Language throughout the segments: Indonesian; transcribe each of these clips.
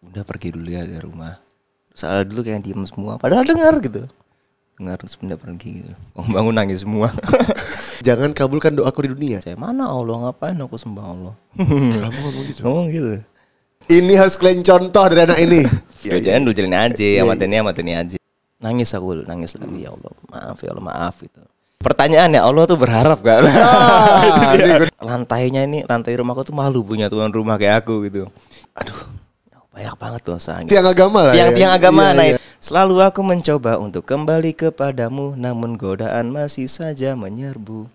udah pergi dulu ya dari rumah. Soalnya dulu kayak diem semua, padahal dengar gitu. Dengar terus bunda pergi gitu. Bangun nangis semua. Jangan kabulkan doaku di dunia. Saya mana Allah, ngapain aku sembah Allah. Kamu ngomong gitu. Ngomong gitu. Ini harus kalian contoh dari anak ini. Jangan dulu jalin aja, amat ini aja. Nangis aku, nangis lagi, ya Allah, maaf gitu. Pertanyaannya, Allah tuh berharap gak? Lantainya ini, lantai rumahku tuh malu punya tuan rumah kayak aku gitu. Aduh, banyak banget dosanya. Tiang agama lah. Tiang agama. Iya. Selalu aku mencoba untuk kembali kepadamu, namun godaan masih saja menyerbu.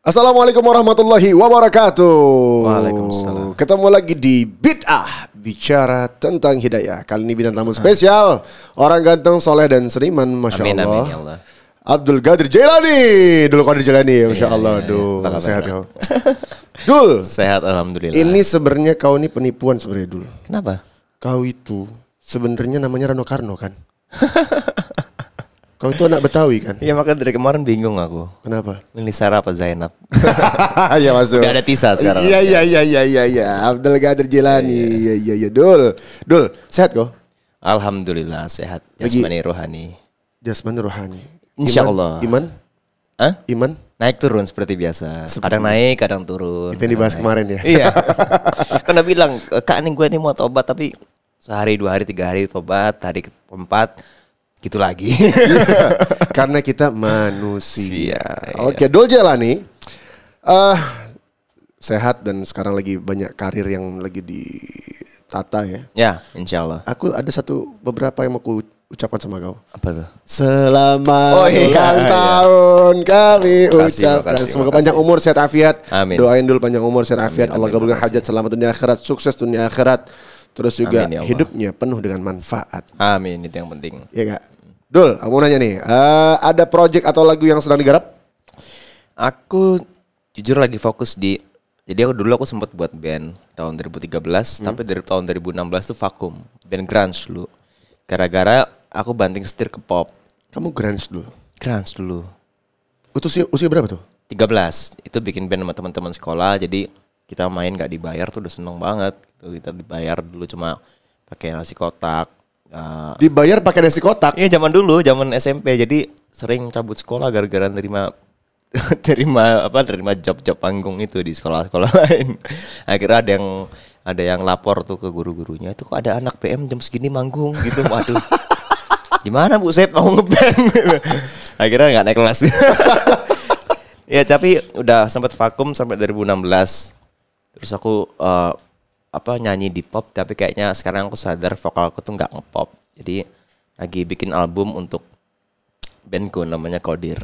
Assalamualaikum warahmatullahi wabarakatuh. Waalaikumsalam. Ketemu lagi di Bid'ah, bicara tentang hidayah. Kali ini bintang tamu spesial, orang ganteng, soleh dan seniman, masya Amin, Allah. amin, ya Allah. Abdul Qadir Jailani. Dul Qadir Jailani, masya Allah. Dul, sehat kau. Dul, Sehat alhamdulillah. ini sebenarnya kau ini penipuan sebenarnya Dul. Kenapa? Kau itu sebenarnya namanya Rano Karno kan? Kau itu anak Betawi kan? Iya, makanya dari kemarin bingung aku. Kenapa? Milih Sarah apa Zainab? Ya masuk. Udah ada Tisa sekarang. Iya. Abdul Qadir Jilani. Iya. Dul, sehat kok? Alhamdulillah sehat. Jasmani rohani. Jasmani rohani. Insya Allah. Iman? Hah? Iman? Naik turun seperti biasa. Kadang naik, kadang turun. Itu yang dibahas kemarin ya. Iya. Kan udah bilang, Kak nih gue nih mau tobat tapi sehari, 2 hari, 3 hari tobat, hari keempat gitu lagi. Karena kita manusia. Iya. Oke, Dul Jailani sehat dan sekarang lagi banyak karir yang lagi ditata ya. Ya, insya Allah. Aku ada beberapa yang mau aku ucapkan sama kau. Apa tuh? Selamat iya. ulang tahun kami ucapkan. Makasih. Semoga panjang umur, sehat afiat. Amin. Doain dulu panjang umur, sehat afiat. Allah amin, kabulkan makasih. hajat, selamat dunia akhirat, sukses dunia akhirat. Terus juga Amin, ya Allah. hidupnya penuh dengan manfaat. Amin, itu yang penting. Iya gak? Dul, aku mau nanya nih, ada project atau lagu yang sedang digarap? Aku jujur lagi fokus jadi aku sempat buat band tahun 2013 sampai dari tahun 2016 tuh vakum, band grunge dulu. Gara-gara aku banting setir ke pop. Kamu grunge dulu. Grunge dulu. Usia berapa tuh? 13. Itu bikin band sama teman-teman sekolah, jadi kita main gak dibayar tuh udah seneng banget. Kita dibayar dulu cuma pakai nasi kotak. Dibayar pakai nasi kotak? Iya, zaman SMP, jadi sering cabut sekolah gara-gara terima job-job panggung itu di sekolah-sekolah lain. Akhirnya ada yang lapor tuh ke guru-gurunya, itu kok ada anak PM jam segini manggung gitu. Waduh. Gimana Bu Sep mau ngeband? Akhirnya nggak naik kelas. Ya, tapi udah sempat vakum sampai 2016. Terus aku nyanyi di pop, tapi kayaknya sekarang aku sadar vokalku tuh nggak ngepop. Jadi lagi bikin album untuk bandku namanya Kodir.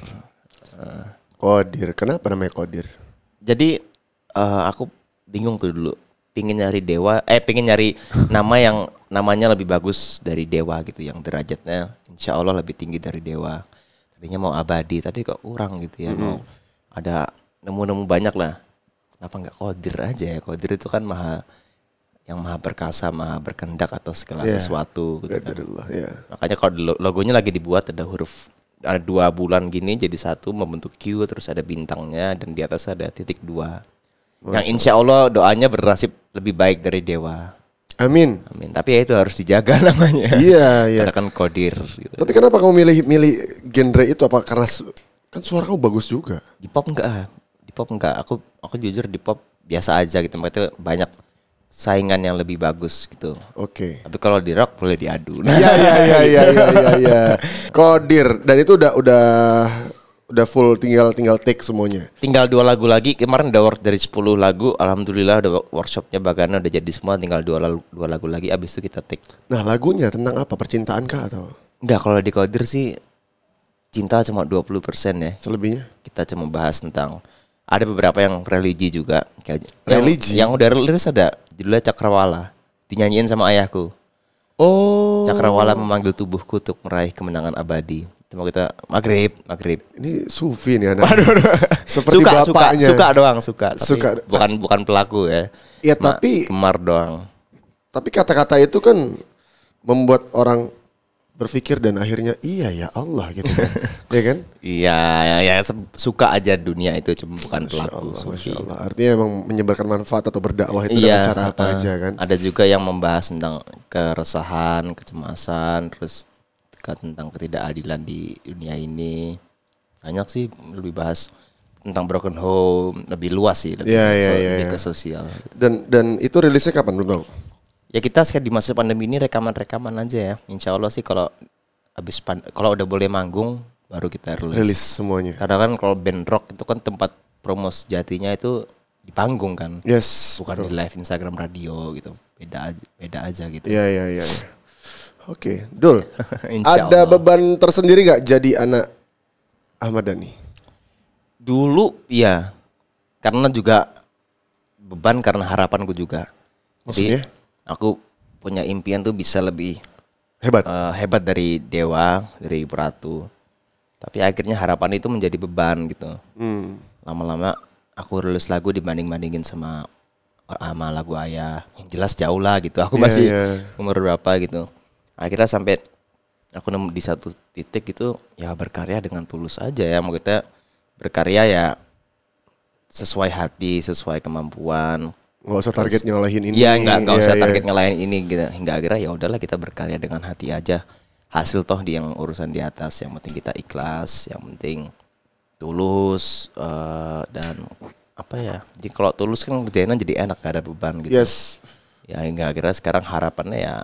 Kodir, kenapa namanya Kodir? Jadi aku bingung tuh dulu, pengen nyari nama yang namanya lebih bagus dari Dewa gitu, yang derajatnya insya Allah lebih tinggi dari Dewa. Tadinya mau Abadi, tapi kok kurang gitu ya. Mau ada nemu banyak lah. Kenapa nggak Kodir aja ya? Kodir itu kan maha perkasa, maha berkehendak atas segala sesuatu gitu kan. Makanya kalau logonya lagi dibuat ada 2 bulan gini jadi 1 membentuk Q, terus ada bintangnya dan di atas ada titik 2. Yang insya Allah doanya bernasib lebih baik dari Dewa. Amin. Tapi ya itu harus dijaga namanya. Iya. Karena kan Kodir gitu. Tapi kenapa kamu milih genre itu? Apa karena kan suara kamu bagus juga? Di pop enggak. Aku jujur di pop biasa aja gitu. Makanya banyak saingan yang lebih bagus gitu. Oke. Tapi kalau di rock boleh diadu. Iya. Kodir, dan itu udah full, tinggal take semuanya. Tinggal 2 lagu lagi. Kemarin udah work dari 10 lagu. Alhamdulillah udah workshopnya bagana udah jadi semua. Tinggal 2 lagu lagi. Abis itu kita take. Nah, lagunya tentang apa? Percintaan kah atau? Enggak, kalau di Kodir sih cinta cuma 20% ya. Selebihnya? Kita cuma bahas tentang, ada beberapa yang religi juga. Religi? Yang udah rilis ada judulnya Cakrawala. Dinyanyiin sama ayahku. Oh. Cakrawala memanggil tubuhku untuk meraih kemenangan abadi. Itu mau kita maghrib. Ini sufi nih anak. Seperti suka, bapaknya. Suka. Tapi bukan pelaku ya. Ya tapi gemar doang. Tapi kata-kata itu kan membuat orang berpikir dan akhirnya iya ya Allah gitu kan. Ya kan? Iya, ya suka aja dunia itu cuma bukan pelaku Masya sufi. Allah. Artinya emang menyebarkan manfaat atau berdakwah itu Iya, dengan cara apa aja kan? ada juga yang membahas tentang keresahan, kecemasan, terus tentang ketidakadilan di dunia ini. Banyak sih lebih bahas tentang broken home, lebih luas sih, lebih, lebih ke sosial. Dan itu rilisnya kapan Bro? Ya kita sekarang di masa pandemi ini rekaman-rekaman aja ya. Insya Allah sih kalau kalau udah boleh manggung baru kita Rilis semuanya. Karena kan kalau band rock itu kan tempat promo sejatinya itu di panggung kan. Yes. Bukan betul. di live Instagram radio gitu. Beda aja gitu. Iya. Oke, Dul. Insya Ada Allah. beban tersendiri gak jadi anak Ahmad Dhani? Dulu ya. Karena juga beban karena harapanku juga. Maksudnya? Jadi aku punya impian tuh bisa lebih Hebat. hebat dari Dewa, dari Ratu. Tapi akhirnya harapan itu menjadi beban gitu. Lama-lama aku rilis lagu dibanding-bandingin sama lagu Ayah. Yang jelas jauh lah gitu. Aku masih umur berapa gitu. Akhirnya sampai aku nemu di satu titik gitu, ya berkarya dengan tulus aja ya. Maksudnya berkarya ya sesuai hati, sesuai kemampuan. Nggak usah target nyalahin ini. Iya, nggak usah target ngelain ini gitu. Hingga akhirnya ya udahlah kita berkarya dengan hati aja. Hasil toh di yang urusan di atas. Yang penting kita ikhlas, yang penting tulus dan apa ya? Jadi kalau tulus kan kerjanya jadi enak, gak ada beban gitu. Yes. Ya hingga akhirnya sekarang harapannya ya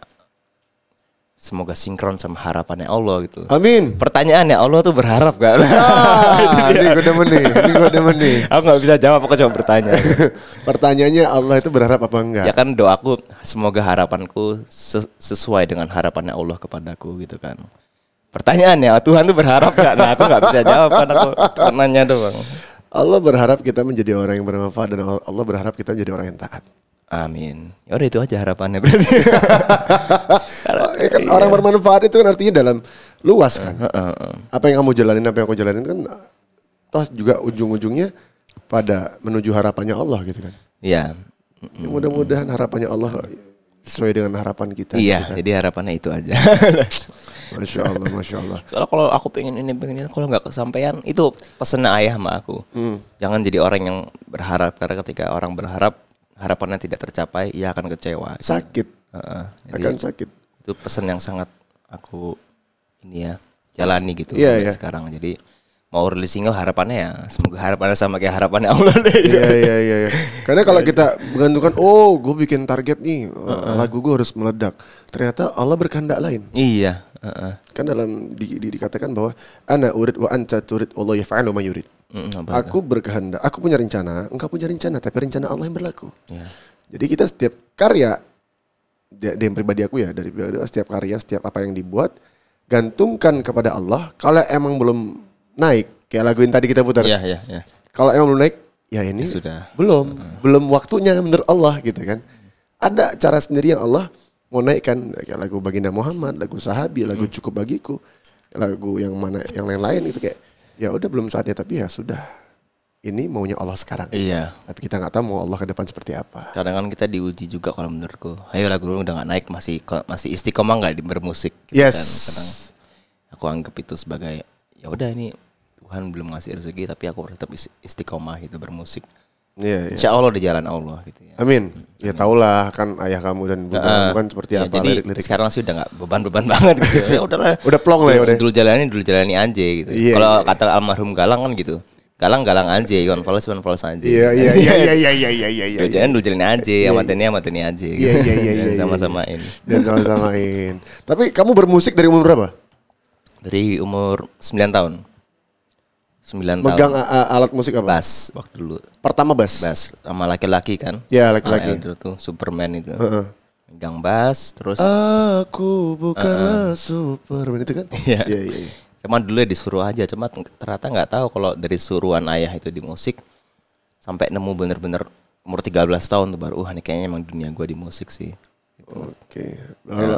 semoga sinkron sama harapannya Allah gitu. Amin. Pertanyaannya Allah tuh berharap gak? Ini gue demen nih. Aku nggak bisa jawab, aku cuma bertanya. Pertanyaannya Allah itu berharap apa enggak? Ya kan doaku semoga harapanku sesuai dengan harapannya Allah kepadaku gitu kan. Pertanyaannya Tuhan tuh berharap gak? Nah aku nggak bisa jawab kan, aku nanya doang. Allah berharap kita menjadi orang yang bermanfaat dan Allah berharap kita menjadi orang yang taat. Amin. Ya udah itu aja harapannya berarti. Kan orang bermanfaat itu kan artinya dalam luas kan. Apa yang kamu jalanin, apa yang aku jalanin kan toh juga ujung-ujungnya pada menuju harapannya Allah gitu kan. Iya. Ya, mudah-mudahan harapannya Allah sesuai dengan harapan kita. Iya, gitu kan. jadi harapannya itu aja. Masya Allah. Soalnya kalau aku pengen ini, kalau nggak kesampaian, itu pesan ayah sama aku. Jangan jadi orang yang berharap, karena ketika orang berharap harapannya tidak tercapai, ia akan kecewa. Sakit. Akan sakit. Itu pesan yang sangat aku ini ya jalani gitu Iya. sekarang. Jadi mau rilis single harapannya ya semoga harapannya sama kayak harapannya Allah deh. Iya. Karena kalau kita menggantungkan, oh gue bikin target nih, lagu gue harus meledak. Ternyata Allah berkehendak lain. Iya. Kan dalam dikatakan bahwa ana urid wa anta turid, Allah yaf'alu ma yurid. Aku berkehendak, aku punya rencana, engkau punya rencana, tapi rencana Allah yang berlaku. Ya. Jadi kita setiap karya, dari pribadi aku ya, dari pribadi setiap karya, setiap apa yang dibuat, gantungkan kepada Allah. Kalau emang belum naik, kayak lagu yang tadi kita putar. Iya. Kalau emang belum naik, ya ini Sudah. belum waktunya menurut Allah gitu kan. Ada cara sendiri yang Allah mau naikkan, kayak lagu Baginda Muhammad, lagu Sahabi, lagu Cukup Bagiku, lagu yang mana yang lain-lain itu kayak ya udah belum saatnya, tapi ya sudah. Ini maunya Allah sekarang. Iya. Tapi kita nggak tahu mau Allah ke depan seperti apa. Kadang kan kita diuji juga kalau menurutku. Ayo lagu lu udah nggak naik, masih istiqomah nggak di bermusik. Gitu Yes. Kan. Kadang aku anggap itu sebagai ya udah ini Tuhan belum ngasih rezeki, tapi aku tetap istiqomah gitu bermusik. Iya. Insya Allah di jalan Allah gitu ya. Amin. Ya tahulah kan ayah kamu dan bunda kamu kan seperti Ya, apa jadi lirik-lirik. sekarang sih udah nggak beban-beban banget gitu. Ya udahlah. Udah plong lah ya udah. Dulu jalani aja gitu. Iya, Kalau iya. kata almarhum Galang kan gitu. Galang aja, Iwan Fals aja. Iya. Dulu jalanin aja, amateni aja. Gitu. Iya. Sama-samain. Dan sama-samain. Tapi kamu bermusik dari umur berapa? Dari umur 9 tahun. 9 Megang tahun. alat musik apa? Bass waktu dulu. Pertama bass. Bass sama laki-laki kan. Ya, laki-laki. Itu tuh Superman itu. Heeh. Megang bass terus Aku bukanlah Superman itu kan? Iya. Iya. Cuman dulu ya disuruh aja, cuma ternyata nggak tahu kalau dari suruhan ayah itu di musik sampai nemu bener-bener umur 13 tahun tuh baru ini kayaknya emang dunia gue di musik sih. Gitu. Oke.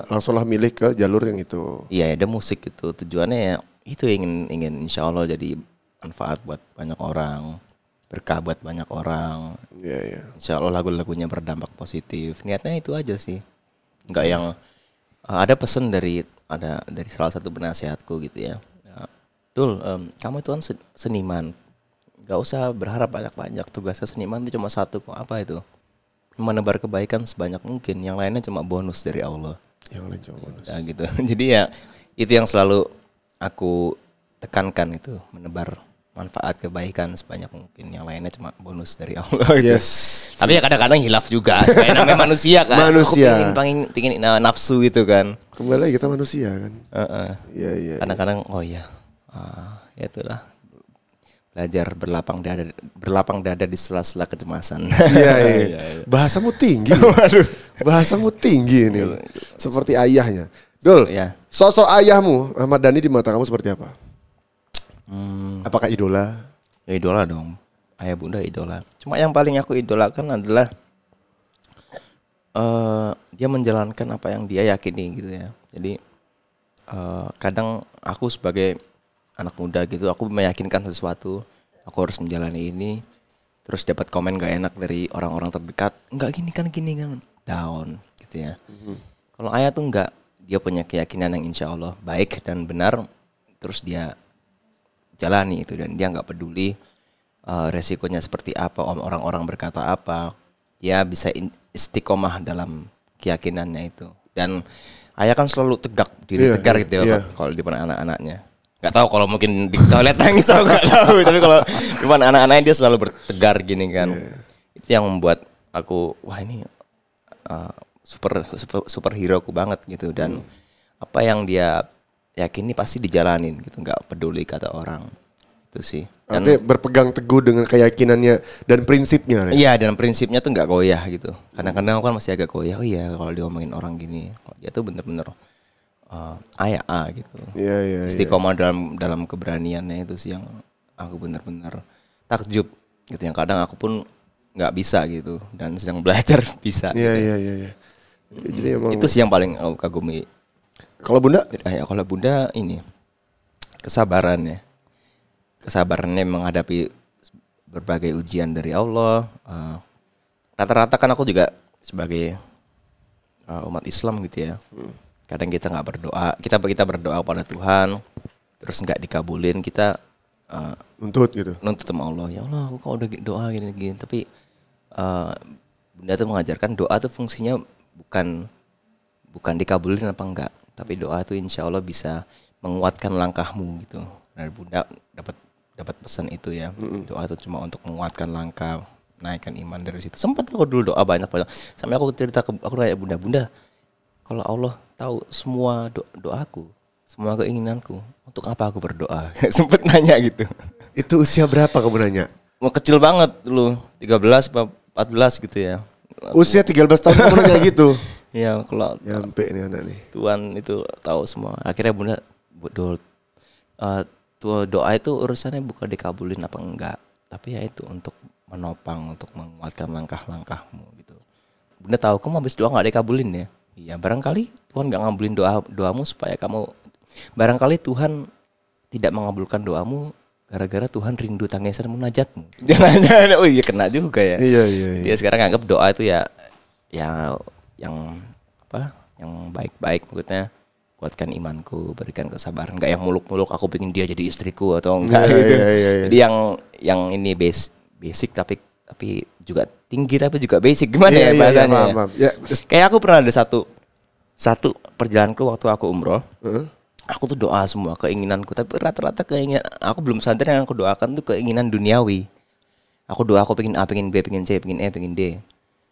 Langsunglah milih ke jalur yang itu. Iya, ada musik itu tujuannya ya itu ingin insya Allah jadi manfaat buat banyak orang, berkah buat banyak orang. Iya. Insya Allah lagu-lagunya berdampak positif. Niatnya itu aja sih, nggak yang ada pesan dari salah satu penasihatku gitu ya. Dul, kamu itu kan seniman, gak usah berharap banyak-banyak. Tugasnya seniman itu cuma satu kok. Apa itu? Menebar kebaikan sebanyak mungkin. Yang lainnya cuma bonus dari Allah. Yang lain cuma bonus. Ya, gitu. Jadi ya itu yang selalu aku tekankan, itu menebar manfaat kebaikan sebanyak mungkin. Yang lainnya cuma bonus dari Allah. Gitu. Yes. Tapi ya kadang-kadang hilaf juga. Kayak namanya manusia kan. Manusia. Aku pingin nafsu gitu kan. Kembali lagi kita manusia kan. Iya. Kadang-kadang ya itulah, belajar berlapang dada di sela-sela kecemasan. Iya. Bahasamu tinggi. Bahasamu tinggi ini. Seperti ayahnya. Dul, Ya. sosok ayahmu Ahmad Dhani di mata kamu seperti apa? Apakah idola? Ya idola dong. Ayah bunda idola. Cuma yang paling aku idolakan adalah dia menjalankan apa yang dia yakini gitu ya. Jadi kadang aku sebagai anak muda gitu, aku meyakinkan sesuatu, aku harus menjalani ini, terus dapat komen gak enak dari orang-orang terdekat, enggak gini kan, down gitu ya. Kalau ayah tuh enggak, dia punya keyakinan yang insya Allah baik dan benar, terus dia jalani itu, dan dia enggak peduli resikonya seperti apa, orang-orang berkata apa, dia bisa istiqomah dalam keyakinannya itu. Dan ayah kan selalu tegar gitu ya, kalau di depan anak-anaknya. Gak tahu kalau mungkin di toilet nangis, aku gak tahu. Tapi kalau depan anak-anaknya dia selalu bertegar gini kan. Itu yang membuat aku, wah ini superhero ku banget gitu. Dan apa yang dia yakini pasti dijalanin gitu, gak peduli kata orang. Itu sih. Dan, artinya berpegang teguh dengan keyakinannya dan prinsipnya. Iya, dan prinsipnya tuh gak goyah gitu. Kadang-kadang aku kan masih agak goyah. Oh iya, kalau diomongin orang gini, kalau dia tuh bener-bener ayah gitu. Iya. Istiqomah dalam keberaniannya itu sih yang aku benar-benar takjub gitu. Yang kadang aku pun nggak bisa gitu, dan sedang belajar bisa. Iya. Jadi emang itu sih yang paling aku kagumi. Kalau bunda? Kalau bunda ini kesabarannya menghadapi berbagai ujian dari Allah. Rata-rata kan aku juga sebagai umat Islam gitu ya. Kadang kita nggak berdoa, kita berdoa pada Tuhan, terus nggak dikabulin, kita nuntut sama Allah. Ya Allah, aku kok udah doa gini. Tapi bunda tuh mengajarkan doa tuh fungsinya bukan dikabulin apa enggak, tapi doa tuh insya Allah bisa menguatkan langkahmu gitu. Dari bunda dapat pesan itu ya. Doa tuh cuma untuk menguatkan langkah, naikkan iman dari situ. Sempat aku dulu doa banyak. Sampai aku cerita aku nanya bunda, kalau Allah tahu semua doaku, semua keinginanku, untuk apa aku berdoa? Sempet nanya gitu. Itu usia berapa kamu nanya? Mau kecil banget dulu, 13 apa 14 gitu ya. Usia 13 tahun kamu nanya gitu? Iya, kalau nyampe nih anak nih. Tuhan itu tahu semua. Akhirnya bunda, doa itu urusannya bukan dikabulin apa enggak, tapi ya itu untuk menopang, untuk menguatkan langkah-langkahmu gitu. Bunda tahu kamu habis doa nggak dikabulin ya. Iya, barangkali Tuhan gak ngabulin doamu supaya kamu, barangkali Tuhan tidak mengabulkan doamu gara-gara Tuhan rindu tangisan munajatmu. Jangan, oh iya kena juga ya. Iya. Dia sekarang anggap doa itu ya yang baik-baik, maksudnya kuatkan imanku, berikan kesabaran. Gak yang muluk-muluk aku pengen dia jadi istriku atau enggak gitu. Iya. Jadi yang ini basic tapi juga tinggi tapi juga basic, gimana ya bahasanya? Maaf. Ya. Kayak aku pernah ada satu perjalananku waktu aku umroh. Aku tuh doa semua keinginanku, tapi rata-rata keinginan aku belum sadar yang aku doakan tuh keinginan duniawi. Aku doa aku pengen A, pengen B, pengen C, pengen E, pengen D.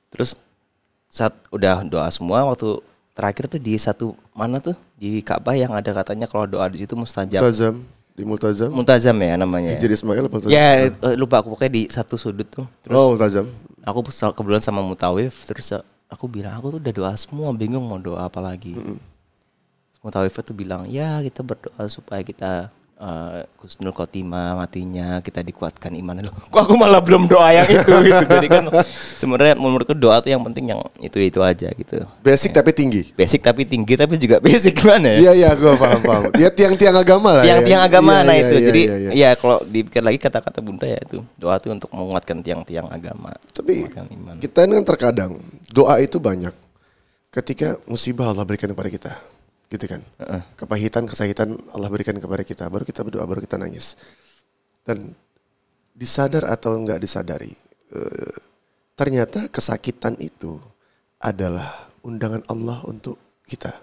Terus saat udah doa semua, waktu terakhir tuh di satu mana tuh di Ka'bah yang ada katanya kalau doa di situ mustajab. Multazam ya namanya. Jadi Ismail apa? Ya lupa aku, pokoknya di satu sudut tuh. Terus Multazam. Aku kebetulan sama Mutawif, terus aku bilang aku tuh udah doa semua, bingung mau doa apa lagi. Mutawif tuh bilang ya kita berdoa supaya kita husnul khotimah matinya, kita dikuatkan iman. Loh, kok aku malah belum doa yang itu gitu. Jadi kan sebenarnya menurutku doa tuh yang penting yang itu aja gitu. Basic tapi tinggi. Basic tapi tinggi, tapi juga basic gimana ya? Iya, gue paham. Ya tiang-tiang agama lah. Tiang-tiang agama itu. Iya, Jadi iya. ya kalau dipikir lagi kata-kata bunda ya itu doa tuh untuk menguatkan tiang-tiang agama. Tapi iman. kita ini kan terkadang doa itu banyak. ketika musibah Allah berikan kepada kita, gitu kan. Kepahitan, kesakitan Allah berikan kepada kita, baru kita berdoa, baru kita nangis. Dan disadar atau enggak disadari, ternyata kesakitan itu adalah undangan Allah untuk kita.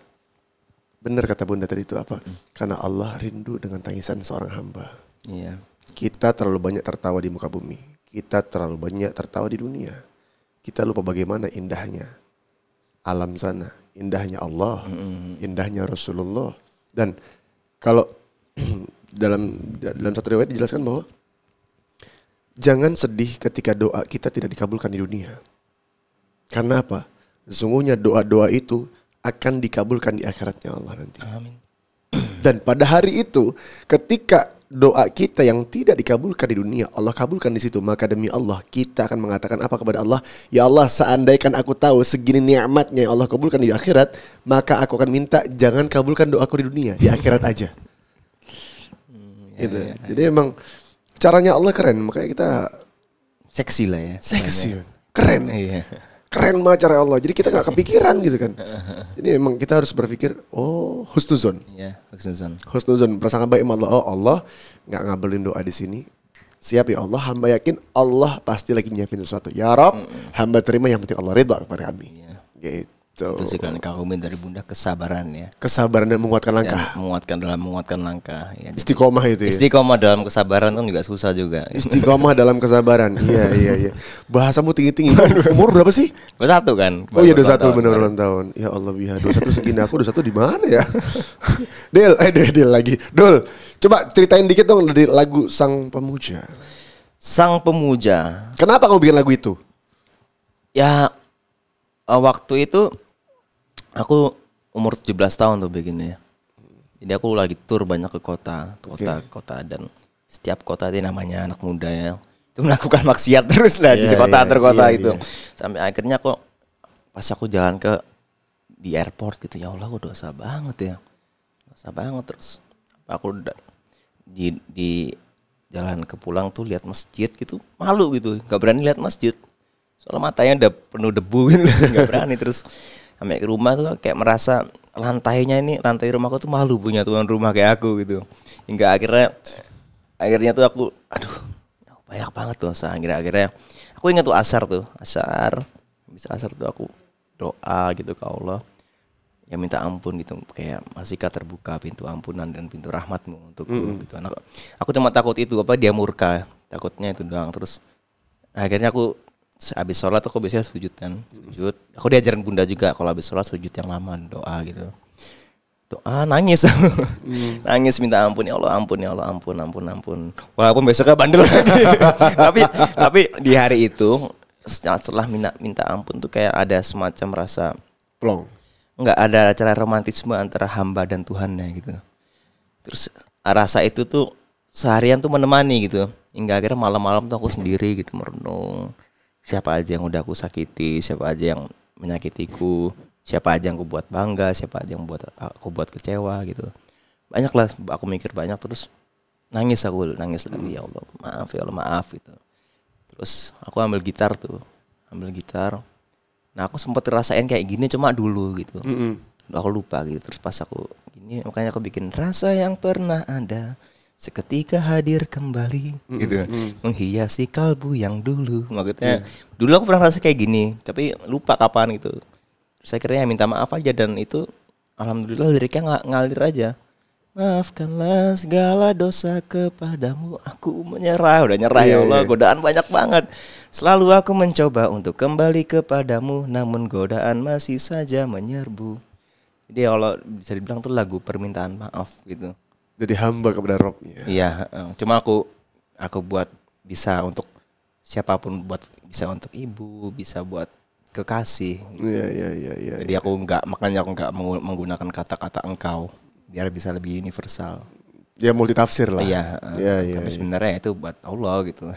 Benar kata Bunda tadi itu apa? Karena Allah rindu dengan tangisan seorang hamba. Iya. Kita terlalu banyak tertawa di muka bumi. Kita terlalu banyak tertawa di dunia. Kita lupa bagaimana indahnya alam sana, indahnya Allah, indahnya Rasulullah. Dan kalau dalam satu riwayat dijelaskan bahwa jangan sedih ketika doa kita tidak dikabulkan di dunia. Karena apa? Sesungguhnya doa-doa itu akan dikabulkan di akhiratnya Allah nanti. Amin. Dan pada hari itu, ketika doa kita yang tidak dikabulkan di dunia, Allah kabulkan di situ, maka demi Allah kita akan mengatakan apa kepada Allah? Ya Allah, seandainya aku tahu segini nikmatnya yang Allah kabulkan di akhirat, maka aku akan minta jangan kabulkan doaku di dunia, di akhirat aja. Gitu. Jadi emang caranya Allah keren, makanya kita Seksi lah ya. seksi, keren. Iya. Keren banget cara Allah. Jadi kita gak kepikiran gitu kan. Jadi emang kita harus berpikir, oh husnuzon. Iya, husnuzon. Husnuzon, prasangka baik sama Allah. Oh Allah gak ngabulin doa di sini. Siap ya Allah, hamba yakin Allah pasti lagi nyiapin sesuatu. Ya Rob, hamba terima, yang penting Allah ridha kepada kami. Iya. Gitu. Itu sih kan kagum dari Bunda, kesabaran ya. Kesabaran dan menguatkan langkah. Dan menguatkan langkah. Ya, Istiqomah itu ya. Istiqomah dalam kesabaran kan juga susah juga. Istiqomah dalam kesabaran. Iya. Bahasamu tinggi-tinggi. Umur berapa sih? 21 kan? Oh iya 21 bener ulang tahun. Ya Allah biha 21 segini aku 21 di mana ya? Del lagi. Dul, coba ceritain dikit dong dari lagu Sang Pemuja. Sang Pemuja. Kenapa kamu bikin lagu itu? Ya waktu itu aku umur 17 tahun tuh bikinnya. Jadi aku lagi tur banyak ke kota dan setiap kota itu namanya anak muda ya. Itu melakukan maksiat terus lah di kota terkota itu. Sampai akhirnya kok pas aku jalan di airport gitu, ya Allah aku dosa banget ya. Dosa banget terus. Aku di jalan ke pulang tuh lihat masjid gitu, malu gitu, enggak berani lihat masjid. Soalnya matanya udah penuh debu gitu, enggak berani. Terus sampai ke rumah tuh kayak merasa lantai rumahku tuh malu punya tuan rumah kayak aku gitu. Hingga akhirnya tuh aku banyak banget tuh akhirnya aku ingat tuh asar habis asar tuh aku doa gitu ke Allah, ya minta ampun gitu, kayak masihkah terbuka pintu ampunan dan pintu rahmatmu untukku gitu. Aku cuma takut itu dia murka, takutnya itu doang. Terus akhirnya aku habis sholat aku biasanya sujud. Aku diajarin Bunda juga kalau habis sholat sujud yang lama, doa gitu. Doa nangis. Nangis minta ampun, ya Allah ampun. Walaupun besoknya bandel lagi. tapi di hari itu setelah minta ampun tuh kayak ada semacam rasa plong. Enggak ada acara romantisme antara hamba dan Tuhannya gitu. Terus rasa itu tuh seharian tuh menemani gitu. Hingga akhirnya malam-malam tuh aku sendiri gitu merenung. Siapa aja yang udah aku sakiti, siapa aja yang menyakitiku, siapa aja yang aku buat bangga, siapa aja yang aku buat kecewa gitu. Banyak lah, aku mikir banyak, terus nangis lagi, ya Allah maaf gitu. Terus aku ambil gitar. Nah aku sempat rasain kayak gini cuma dulu gitu. Aku lupa gitu. Terus pas aku gini, makanya aku bikin rasa yang pernah ada seketika hadir kembali gitu, menghiasi kalbu yang dulu. Maksudnya dulu aku pernah rasa kayak gini, tapi lupa kapan gitu. Saya kira minta maaf aja, dan itu alhamdulillah liriknya ngalir aja. Maafkanlah segala dosa kepadamu, aku menyerah. Udah nyerah ya Allah, godaan banyak banget. Selalu aku mencoba untuk kembali kepadamu, namun godaan masih saja menyerbu. Jadi kalau bisa dibilang tuh lagu permintaan maaf gitu. Jadi hamba kepada Robnya. Iya, cuma aku buat bisa untuk siapapun, bisa untuk ibu, bisa buat kekasih. Iya. Jadi makanya aku nggak menggunakan kata-kata engkau, biar bisa lebih universal. Ya multi tafsir lah. Iya. Tapi sebenarnya itu buat Allah gitu.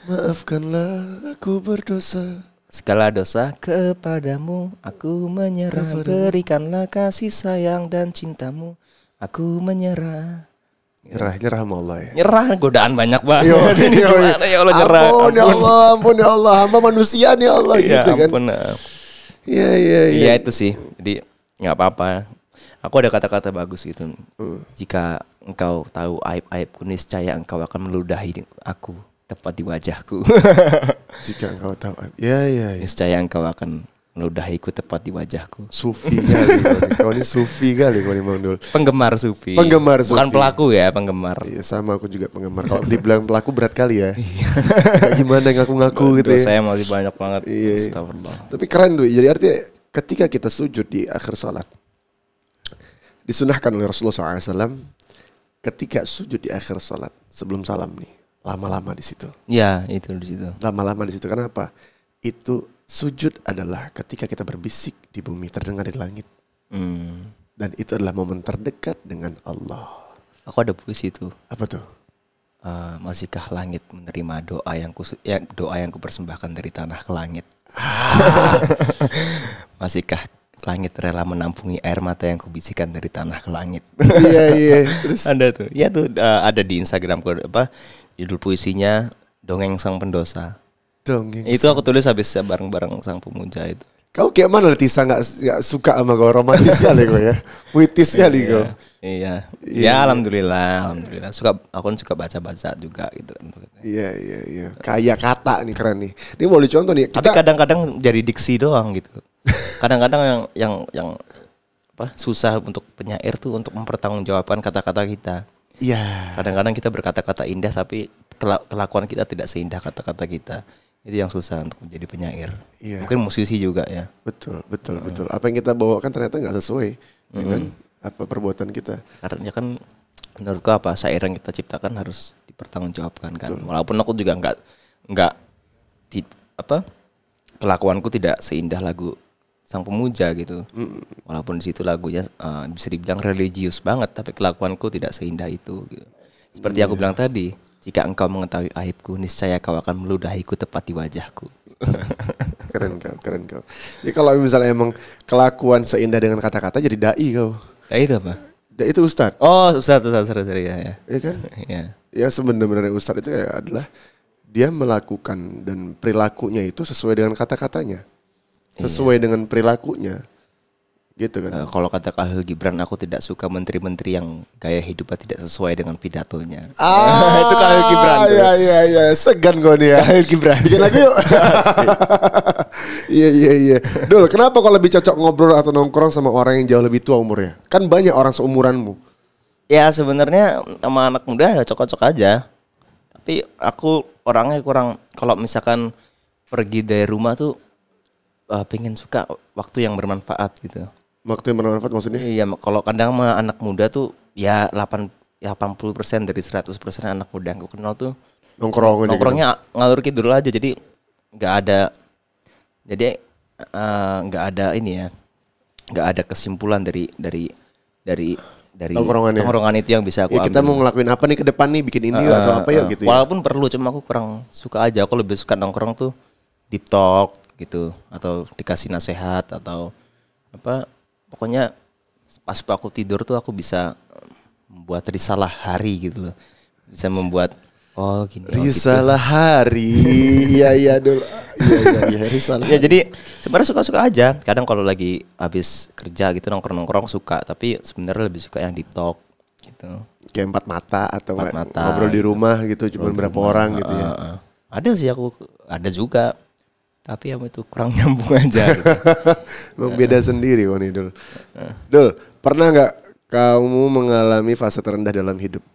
Maafkanlah aku berdosa. Segala dosa kepadamu, aku menyerah. Berikanlah kasih sayang dan cintamu, aku menyerah. Nyerah sama Allah ya. Nyerah, godaan banyak banget. Ya Allah nyerah. Ampun ya Allah, hamba manusia nih Allah gitu kan. Iya, iya, iya. Iya itu sih. Jadi nggak apa-apa. Aku ada kata-kata bagus gitu. Jika engkau tahu aib-aibku, niscaya engkau akan meludahi aku tepat di wajahku. Jika engkau tahu. Iya, iya, iya. Niscaya engkau akan meludahiku tepat di wajahku. Sufi kali kau ini sufi kali kau ini Bang Dul. Penggemar sufi. Penggemar sufi. Bukan pelaku ya, penggemar. Iya sama aku juga penggemar. Kalau dibilang pelaku berat kali ya. Kayak gimana ngaku-ngaku gitu ya. Saya masih banyak banget. Iya. Astagfirullah. Tapi keren tuh. Jadi artinya ketika kita sujud di akhir salat, disunahkan oleh Rasulullah SAW ketika sujud di akhir salat sebelum salam nih, lama-lama di situ. Ya itu di situ. Lama-lama di situ. Kenapa? Itu sujud adalah ketika kita berbisik di bumi terdengar di langit. Dan itu adalah momen terdekat dengan Allah. Aku ada puisi itu. Apa tuh? Masihkah langit menerima doa yang kupersembahkan dari tanah ke langit? Masihkah langit rela menampungi air mata yang kubisikkan dari tanah ke langit? Iya iya. Terus Ada tuh. Ya tuh ada di Instagram apa? Judul puisinya Dongeng Sang Pendosa. dongeng. Itu aku tulis habis bareng-bareng Sang Pemuja itu. Kau kayak mana Tisa nggak suka sama kau, romantis kali kau ya, puitis kali kau. Iya. Ya alhamdulillah. Aku suka baca-baca juga gitu kan. Iya iya iya. Kayak kata nih keren nih. Ini mau dicontoh nih. Tapi kadang-kadang jadi diksi doang gitu. Kadang-kadang yang apa susah untuk penyair tuh untuk mempertanggungjawabkan kata-kata kita. Iya. Kadang-kadang kita berkata-kata indah tapi kelakuan kita tidak seindah kata-kata kita. Itu yang susah untuk menjadi penyair. Iya. Mungkin musisi juga ya. Betul betul betul. Apa yang kita bawakan ternyata nggak sesuai dengan apa perbuatan kita. Karena kan menurutku apa syair yang kita ciptakan harus dipertanggungjawabkan kan. Walaupun aku juga nggak kelakuanku tidak seindah lagu Sang Pemuja gitu. Walaupun di situ lagunya bisa dibilang religius banget, tapi kelakuanku tidak seindah itu. Gitu. Seperti aku bilang tadi, jika engkau mengetahui aibku, niscaya kau akan meludahiku tepat di wajahku. Keren kau. Jadi kalau misalnya emang kelakuan seindah dengan kata-kata jadi dai kau. Nah itu apa? Dai itu ustad. Oh ustad ya. Iya kan? Ya. Ya sebenarnya ustad itu ya adalah dia melakukan dan perilakunya itu sesuai dengan kata-katanya. Sesuai dengan perilakunya. Gitu kan. Kalau kata Khalil Gibran, aku tidak suka menteri-menteri yang gaya hidupnya tidak sesuai dengan pidatonya. Itu Khalil Gibran tuh. Iya. Segan kau nih ya. Khalil Gibran. Bikin lagi yuk. Iya. Dul, kenapa kau lebih cocok ngobrol atau nongkrong sama orang yang jauh lebih tua umurnya? Kan banyak orang seumuranmu. Ya sebenarnya sama anak muda ya cocok-cocok aja. Tapi aku orangnya kurang, kalau misalkan pergi dari rumah tuh pengen suka waktu yang bermanfaat gitu. Waktu yang bermanfaat maksudnya? Iya, kalau kadang sama anak muda tuh ya 80% dari 100% anak muda yang aku kenal tuh nongkrongnya ngalur kidul aja, jadi nggak ada ini ya, nggak ada kesimpulan dari tongkrongan itu yang bisa aku ambil. Kita mau ngelakuin apa nih ke depan nih, bikin ini atau apa ya gitu ya. Walaupun perlu, cuma aku kurang suka aja. Aku lebih suka nongkrong tuh deep talk gitu, atau dikasih nasihat atau apa. Pokoknya pas aku tidur tuh aku bisa membuat risalah hari gitu loh. Bisa membuat gini. Risalah gitu. hari. Iya dulu. Iya risalah. Ya jadi sebenarnya suka-suka aja. Kadang kalau lagi habis kerja gitu nongkrong-nongkrong suka, tapi sebenarnya lebih suka yang deep talk gitu. Kayak empat mata atau ngobrol gitu. di rumah gitu, cuma berapa orang gitu ya. Ada sih ada juga. Tapi yang itu kurang nyambung aja gitu. Memang beda sendiri kok nih Dul. Dul, pernah nggak kamu mengalami fase terendah dalam hidup?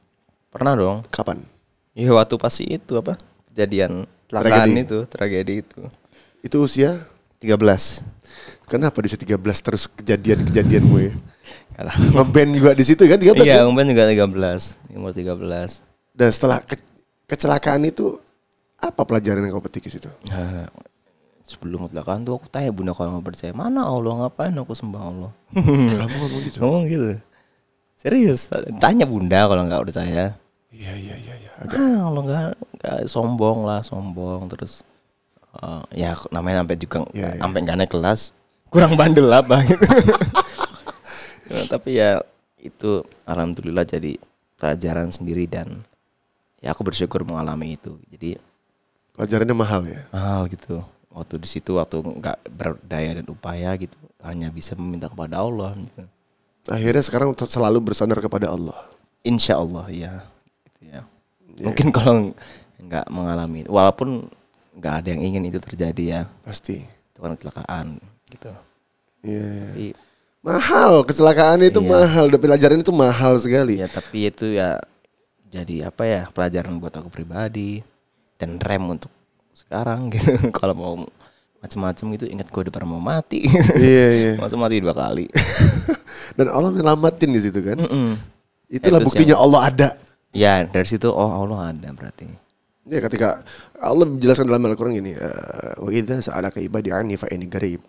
Pernah dong. Kapan? Iya waktu pasti itu apa? Kejadian tragedi itu. Itu usia 13. Kenapa di usia 13 terus kejadianmu ya? Ngeband juga di situ kan 13? Iya, kan? ngeband juga 13. Umur 13. Dan setelah kecelakaan itu apa pelajaran yang kau petik di situ? Sebelum kecelakaan tuh aku tanya bunda kalau nggak percaya, mana Allah, ngapain aku sembah Allah. Kamu ngomong gitu? Ngomong gitu. Serius, tanya bunda kalau nggak percaya. Iya. Allah nggak sombong terus ya namanya sampai juga sampai nggak naik kelas, kurang bandel apa gitu. Tapi ya itu alhamdulillah jadi pelajaran sendiri dan ya aku bersyukur mengalami itu. Jadi pelajarannya mahal ya? Mahal gitu. waktu di situ waktu nggak berdaya dan upaya gitu, hanya bisa meminta kepada Allah gitu. Akhirnya sekarang selalu bersandar kepada Allah. Insya Allah ya, gitu ya. Mungkin kalau nggak mengalami, walaupun nggak ada yang ingin itu terjadi ya, Pasti. itu kan kecelakaan gitu. Iya. Tapi, Mahal, kecelakaan itu mahal, dan pelajaran itu mahal sekali. ya tapi itu ya jadi apa ya, pelajaran buat aku pribadi dan rem untuk sekarang gitu. Kalau mau macam-macam gitu, ingat gue udah pernah mau mati. Iya, iya. Masa mati 2 kali. Dan Allah menyelamatin di situ kan. Itulah Itu buktinya Allah ada. Ya dari situ Allah ada berarti. Ya ketika Allah menjelaskan dalam Al-Quran gini, wa idza sa'alaka ibadi anni fa inni qarib.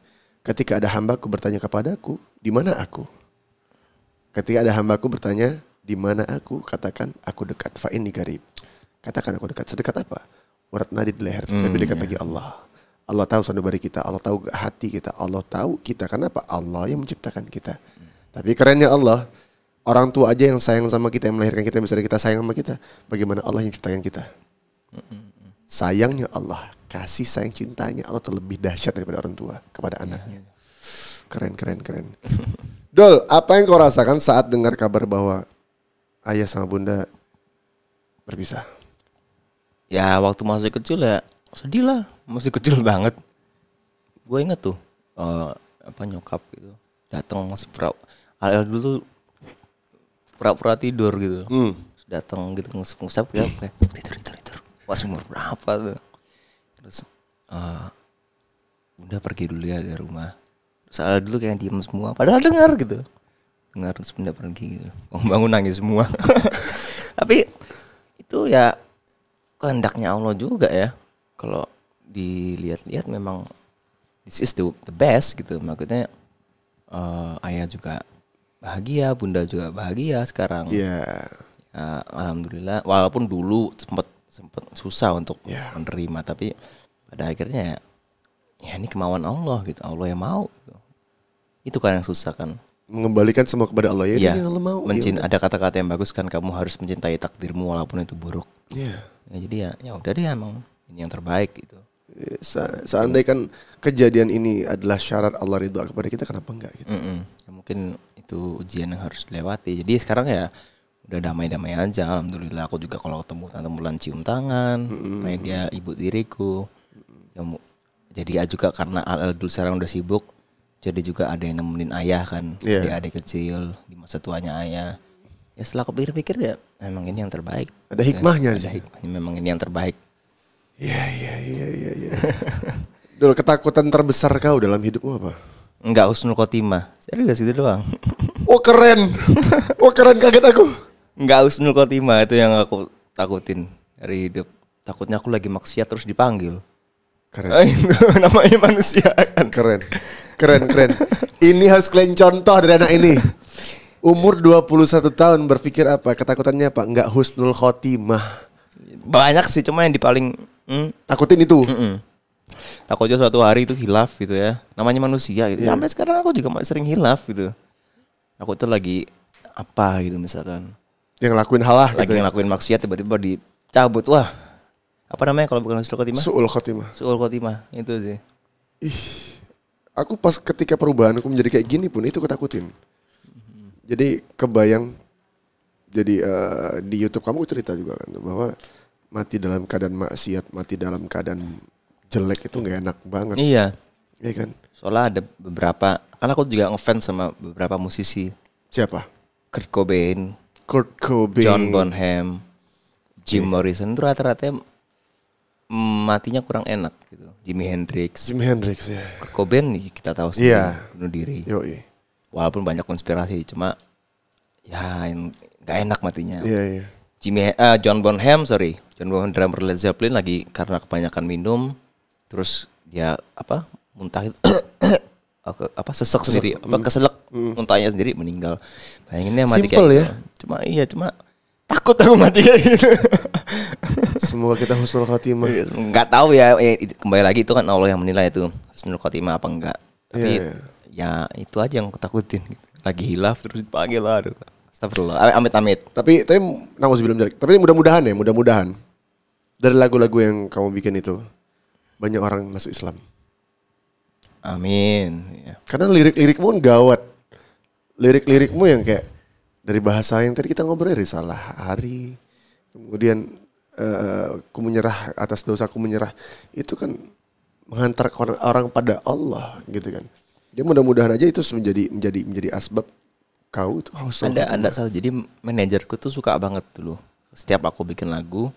Ketika ada hambaku bertanya kepadaku, di mana aku? Ketika ada hambaku bertanya, di mana aku? Katakan aku dekat. Fa inni qarib. Katakan aku dekat. Sedekat apa? Urat nadi di leher. Lebih dekat lagi Allah. Allah tahu sanubari kita, Allah tahu hati kita, Allah tahu kita. Kenapa? Allah yang menciptakan kita. Tapi kerennya Allah, orang tua aja yang sayang sama kita, yang melahirkan kita, misalnya kita sayang sama kita, bagaimana Allah yang menciptakan kita? Sayangnya Allah, kasih sayang cintanya Allah terlebih dahsyat daripada orang tua kepada anaknya. Keren. Dol, apa yang kau rasakan saat dengar kabar bahwa ayah sama bunda berpisah? Ya waktu masih kecil ya sedih lah, masih kecil banget. Gue inget tuh nyokap gitu datang masih dulu pura-pura tidur gitu. Terus datang gitu ngusap ya kayak tidur. Wah umur berapa tuh? Terus bunda pergi dulu ya dari rumah. Terus dulu kayak diem semua, padahal dengar terus bunda pergi gitu. Bangun nangis semua. Tapi itu ya kehendaknya Allah juga ya. Kalau dilihat-lihat memang this is the best gitu. Maksudnya ayah juga bahagia, bunda juga bahagia sekarang. Iya. Ya, alhamdulillah. Walaupun dulu sempat susah untuk menerima, tapi pada akhirnya ya ini kemauan Allah gitu. Allah yang mau. Gitu. Itu kan yang susah kan. Mengembalikan semua kepada Allah ya. Iya. Ini Allah mau. Ada kata-kata yang bagus kan, kamu harus mencintai takdirmu walaupun itu buruk. Iya. Ya, jadi ya udah deh emang ini yang terbaik gitu. Seandainya kan kejadian ini adalah syarat Allah ridha kepada kita, kenapa enggak gitu? Ya, mungkin itu ujian yang harus dilewati. Jadi sekarang ya udah damai-damai aja. Alhamdulillah aku juga kalau ketemu tante Mulan cium tangan, kayak dia ibu diriku. Ya, jadi ya juga karena dulu sekarang udah sibuk, jadi juga ada yang nemenin ayah kan, adik kecil di masa tuanya ayah. Ya setelah aku pikir-pikir ya memang ini yang terbaik. Ada hikmahnya. Ada hikmahnya, memang ini yang terbaik. Iya. Dul, ketakutan terbesar kau dalam hidupmu apa? Enggak husnul khotimah. Serius gitu doang. Oh keren. Kaget aku. Enggak husnul khotimah itu yang aku takutin dari hidup. Takutnya aku lagi maksiat terus dipanggil. Keren. Itu namanya manusia kan. Keren. Ini harus kalian contoh dari anak ini. Umur 21 tahun berpikir apa? Ketakutannya apa? Enggak husnul khotimah. Banyak sih, cuma yang di paling takutin itu. Takutnya suatu hari itu hilaf gitu ya. Namanya manusia gitu. Sampai sekarang aku juga masih sering hilaf gitu. Aku tuh lagi apa gitu misalkan. Yang ngelakuin halah lagi gitu. Ngelakuin maksiat tiba-tiba dicabut. Wah. Apa namanya kalau bukan husnul khotimah? Su'ul khotimah. Itu sih. Aku pas ketika perubahan aku menjadi kayak gini pun itu ketakutin. Jadi kebayang. Jadi di YouTube kamu cerita juga kan bahwa mati dalam keadaan maksiat, mati dalam keadaan jelek itu nggak enak banget. Iya. Iya kan? Soalnya ada beberapa, karena aku juga ngefans sama beberapa musisi. Siapa? Kurt Cobain, John John Bonham, Jim Morrison itu rata-rata matinya kurang enak gitu. Jimi Hendrix ya. Kurt Cobain nih kita tahu sendiri bunuh diri. Yoi. Walaupun banyak konspirasi, cuma ya nggak enak matinya. Iya. John Bonham drummer Led Zeppelin lagi karena kebanyakan minum, terus dia muntah sesek sendiri, keselak muntahnya sendiri meninggal. Bayanginnya mati simple kayak ya? Gitu. Cuma takut aku mati kayak gitu. Semoga kita husnul khotimah. Nggak tahu ya, kembali lagi itu kan Allah yang menilai itu husnul khotimah apa enggak. Tapi ya itu aja yang aku takutin gitu. Lagi hilaf terus dipanggil aduh. Astagfirullah, amit-amit. Tapi nauzubillah jelek. Tapi mudah-mudahan dari lagu-lagu yang kamu bikin itu banyak orang masuk Islam. Amin. Ya. Karena lirik-lirikmu kan gawat. Lirik-lirikmu yang kayak dari bahasa yang tadi kita ngobrol, risalah hari, kemudian ku menyerah atas dosaku menyerah, itu kan menghantar orang pada Allah gitu kan. Dia mudah-mudahan aja itu menjadi asbab kau tuh haus. Anda salah. Jadi manajerku tuh suka banget dulu. Setiap aku bikin lagu,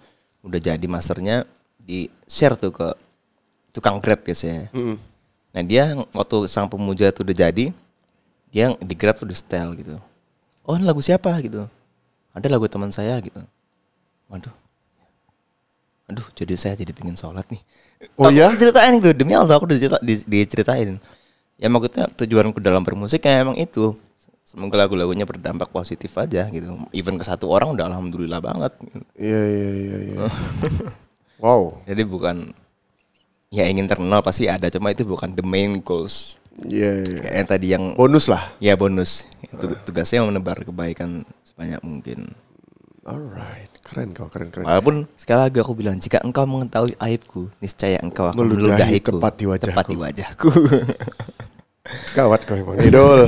udah jadi masternya di share tuh ke tukang Grab biasanya. Nah dia waktu Sang Pemuja tuh udah jadi, dia di Grab tuh di setel gitu. Oh ini lagu siapa gitu? Ada lagu teman saya gitu. Aduh, jadi saya jadi pengen sholat nih. Oh ya? Ceritain itu, demi Allah aku diceritain. Ya maksudnya tujuanku dalam bermusik ya emang itu. Semoga lagu-lagunya berdampak positif aja gitu. Even ke satu orang udah alhamdulillah banget. Iya. Wow. Jadi bukan ya ingin terkenal pasti ada, cuma itu bukan the main goals. Iya. Kayak yang tadi yang Bonus lah. ya bonus. Itu tugasnya menebar kebaikan sebanyak mungkin. Alright, keren. Walaupun sekali lagi aku bilang, jika engkau mengetahui aibku, niscaya engkau akan meludahiku tepat di wajahku. Gawat kau emang. Dul.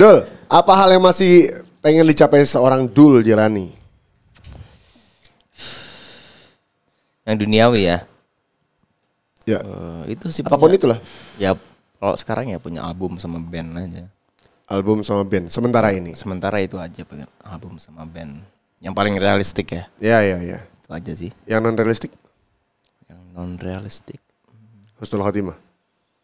Dul, apa hal yang masih pengen dicapai seorang Dul Jelani? Yang duniawi ya. Ya. Itu sih apapun itulah. Ya kalau sekarang ya punya album sama band aja. Album sama band sementara ini. Sementara itu aja punya album sama band. Yang paling realistik ya. Ya. Itu aja sih. Yang non realistik? Yang non realistik. Husnul Khotimah.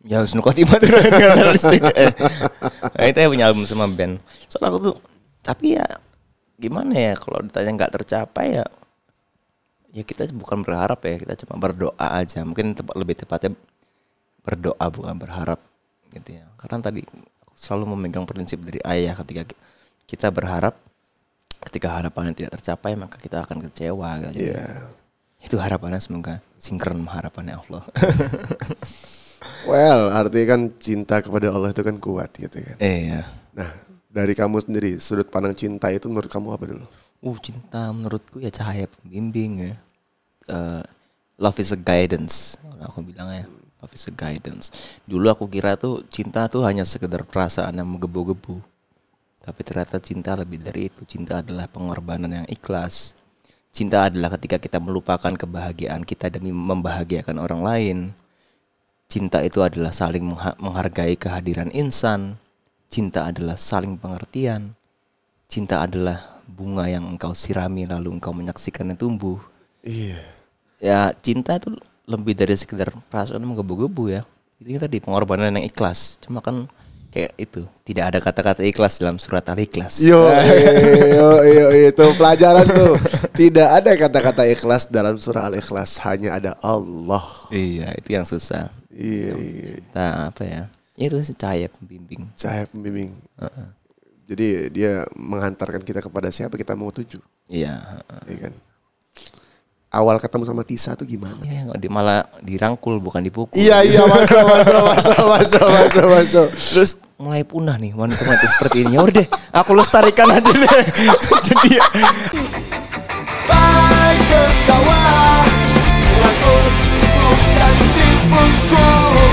Ya Husnul Khotimah itu non realistik. Nah, itu ya punya album sama band. Soalnya aku tuh, tapi ya gimana ya kalau ditanya nggak tercapai ya. Ya kita bukan berharap ya, kita cuma berdoa aja. Mungkin lebih tepatnya berdoa bukan berharap gitu ya. Karena tadi aku selalu memegang prinsip dari ayah, ketika kita berharap, ketika harapannya tidak tercapai maka kita akan kecewa gitu. Iya. Itu harapannya, semoga sinkron sama harapannya Allah. Well, artinya kan cinta kepada Allah itu kan kuat gitu kan. Iya. Nah, dari kamu sendiri sudut pandang cinta itu menurut kamu apa dulu? Cinta menurutku ya cahaya pembimbing ya. Love is a guidance. Aku bilang ya, love is a guidance. Dulu aku kira tuh cinta tuh hanya sekedar perasaan yang menggebu-gebu. Tapi ternyata cinta lebih dari itu. Cinta adalah pengorbanan yang ikhlas. Cinta adalah ketika kita melupakan kebahagiaan kita demi membahagiakan orang lain. Cinta itu adalah saling menghargai kehadiran insan. Cinta adalah saling pengertian. Cinta adalah bunga yang engkau sirami lalu engkau menyaksikannya tumbuh. Iya. Ya cinta itu lebih dari sekedar perasaan menggebu-gebu ya. Itu tadi pengorbanan yang ikhlas. Cuma kan kayak itu tidak ada kata-kata ikhlas dalam surat Al-Ikhlas. Yo, itu pelajaran tuh. Tidak ada kata-kata ikhlas dalam surah Al-Ikhlas, hanya ada Allah. Iya, itu yang susah. Iya. Nah, apa ya? Itu sih cahaya pembimbing. Cahaya pembimbing. Jadi dia menghantarkan kita kepada siapa kita mau tuju. Iya. Iya kan. Awal ketemu sama Tisa tuh gimana? Iya, malah dirangkul bukan dipukul. Iya, masuk. Terus mulai punah nih wanita-wanita seperti ini. Ya udah deh, aku lestarikan aja deh. Jadi ya. Baik dakwah, dirangkul bukan dipukul.